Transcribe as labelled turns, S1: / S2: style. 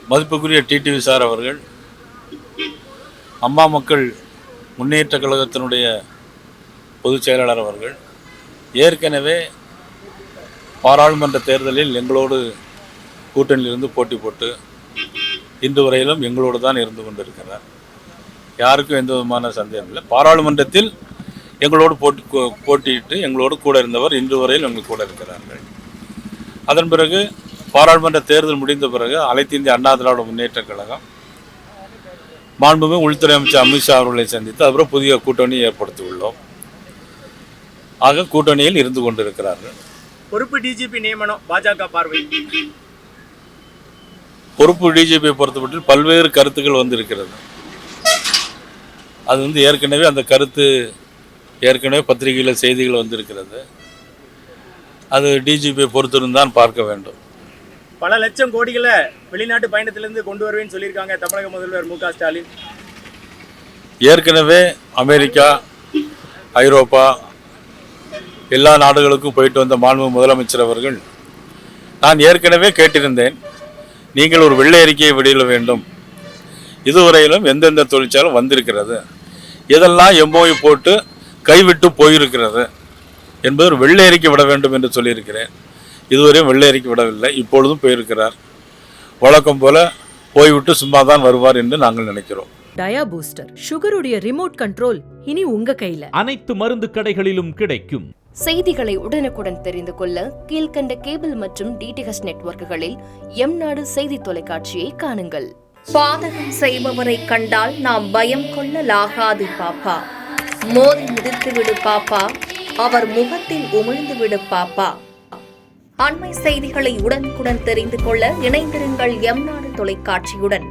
S1: மதிப்புக்குரிய TTV sir அவர்கள் அம்மா மக்கள் முன்னேற்ற கழகத்தினுடைய பொதுச் செயலாளர் அவர்கள் ஏற்கனவே பாராளுமன்ற தேர்தலில் எங்களோடு கூட்டணியிலிருந்து போட்டி போட்டு இன்று வரையிலும் எங்களோடு தான் இருந்து கொண்டிருக்கிறார். யாருக்கும் எந்த விதமான சந்தேகம் இல்லை. பாராளுமன்றத்தில் எங்களோடு போட்டியிட்டு எங்களோடு கூட இருந்தவர் இன்று வரையில் எங்கள் கூட இருக்கிறார்கள். அதன் பிறகு பாராளுமன்ற தேர்தல் முடிந்த பிறகு அனைத்து இந்திய அண்ணா திராவிட முன்னேற்ற கழகம் மாண்புமிகு உள்துறை அமைச்சர் அமித்ஷா அவர்களை சந்தித்து அப்புறம் புதிய கூட்டணி ஏற்படுத்தியுள்ளோம். ஆக கூட்டணியில் இருந்து கொண்டிருக்கிறார்கள்.
S2: பொறுப்பு டிஜிபி நியமனம் பாஜக பார்வை.
S1: பொறுப்பு டிஜிபியை பொறுத்தமட்டில் பல்வேறு கருத்துக்கள் வந்திருக்கிறது. அது ஏற்கனவே அந்த கருத்து ஏற்கனவே பத்திரிகையில் செய்திகள் வந்திருக்கிறது. அது டிஜிபியை பொறுத்திருந்தான் பார்க்க வேண்டும்.
S2: பல லட்சம் கோடிகளை வெளிநாட்டு பயணத்திலிருந்து கொண்டு வருவேன்னு சொல்லியிருக்காங்க தமிழக முதல்வர் மு க ஸ்டாலின்.
S1: ஏற்கனவே அமெரிக்கா, ஐரோப்பா எல்லா நாடுகளுக்கும் போயிட்டு வந்த மாண்புமிகு முதலமைச்சர் அவர்கள் நான் ஏற்கனவே கேட்டிருந்தேன், நீங்கள் ஒரு வெள்ளை அறிக்கையை வெளியிட வேண்டும். இதுவரையிலும் எந்தெந்த தொழிற்சாலும் வந்திருக்கிறது, இதெல்லாம் எம்ஓயு போட்டு கைவிட்டு போயிருக்கிறது என்பது ஒரு வெள்ளை அறிக்கை விட வேண்டும் என்று சொல்லியிருக்கிறேன். இதுவரையும் வெள்ளை அறிக்கை விடவில்லை. இப்பொழுதும் போயிருக்கிறார். வழக்கம் போல போய்விட்டு சும்மா தான் வருவார் என்று நாங்கள் நினைக்கிறோம்.
S3: டயா பூஸ்டர் சுகருடைய ரிமோட் கண்ட்ரோல் இனி உங்க கையில.
S4: அனைத்து மருந்து கடைகளிலும் கிடைக்கும்.
S5: செய்திகளை உடனுக்குடன் தெரிந்து கொள்ள கீழ்கண்ட கேபிள் மற்றும் டிடிஹெச் நெட்வொர்க்குகளில் எம்நாடு செய்தி தொலைக்காட்சியை காணுங்கள். பாதகம் செய்பவரை கண்டால் நாம் பயம் கொள்ளலாகாது பாப்பா. மோதி மிதித்து விடு பாப்பா, அவர் முகத்தில் உமிழ்ந்து விடு பாப்பா. அண்மை செய்திகளை உடனுக்குடன் தெரிந்து கொள்ள இணைந்திருங்கள் எம்நாடு தொலைக்காட்சியுடன்.